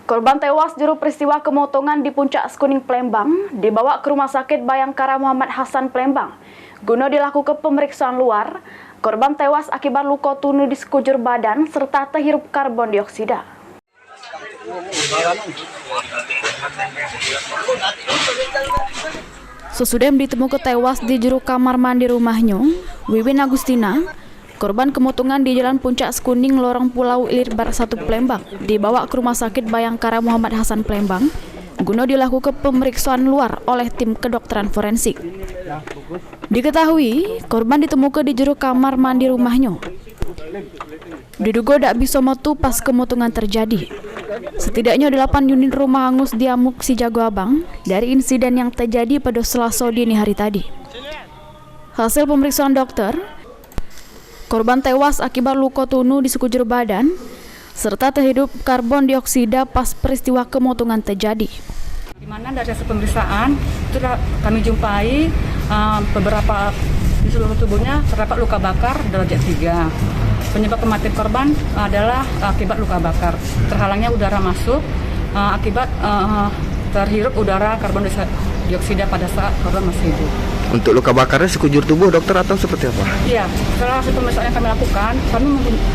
Korban tewas juru peristiwa pemotongan di Puncak Skuning Palembang dibawa ke Rumah Sakit Bayangkara Muhammad Hasan Palembang guna dilakukan pemeriksaan luar. Korban tewas akibat luka tunu di sekujur badan serta terhirup karbon dioksida. Sesudah ditemukan tewas di juru kamar mandi rumahnya, Wiwin Agustina, korban kemotongan di Jalan Puncak Skuning, Lorong Pulau Ilir Barat 1 Palembang, dibawa ke Rumah Sakit Bayangkara Muhammad Hasan Palembang guna dilakukan pemeriksaan luar oleh tim kedokteran forensik. Diketahui, korban ditemukan di juru kamar mandi rumahnya. Diduga tak bisa metu pas kemotongan terjadi. Setidaknya 8 unit rumah hangus di Amuk Si Jago Abang dari insiden yang terjadi pada Selasa dini hari tadi. Hasil pemeriksaan dokter, korban tewas akibat luka tunu di sekujur badan serta terhirup karbon dioksida pas peristiwa kemotongan terjadi. Di mana dari hasil pemeriksaan itu kami jumpai beberapa di seluruh tubuhnya terdapat luka bakar derajat 3. Penyebab kematian korban adalah akibat luka bakar. Terhalangnya udara masuk akibat terhirup udara karbon dioksida pada saat korban masih hidup. Untuk luka bakarnya sekujur tubuh dokter atau seperti apa? Iya, setelah hasil pemeriksaan yang kami lakukan, kami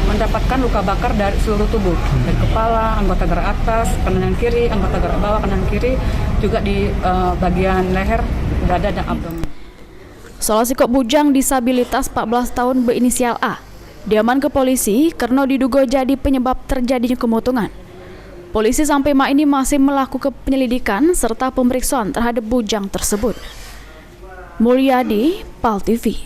mendapatkan luka bakar dari seluruh tubuh, dari kepala, anggota gerak atas, kanan kiri, anggota gerak bawah, kanan kiri, juga di bagian leher, dada dan abdomen. Salah sikok bujang disabilitas 14 tahun berinisial A diaman ke polisi karena diduga jadi penyebab terjadinya kemotongan. Polisi sampai mak ini masih melakukan penyelidikan serta pemeriksaan terhadap bujang tersebut. Mulyadi, PAL TV.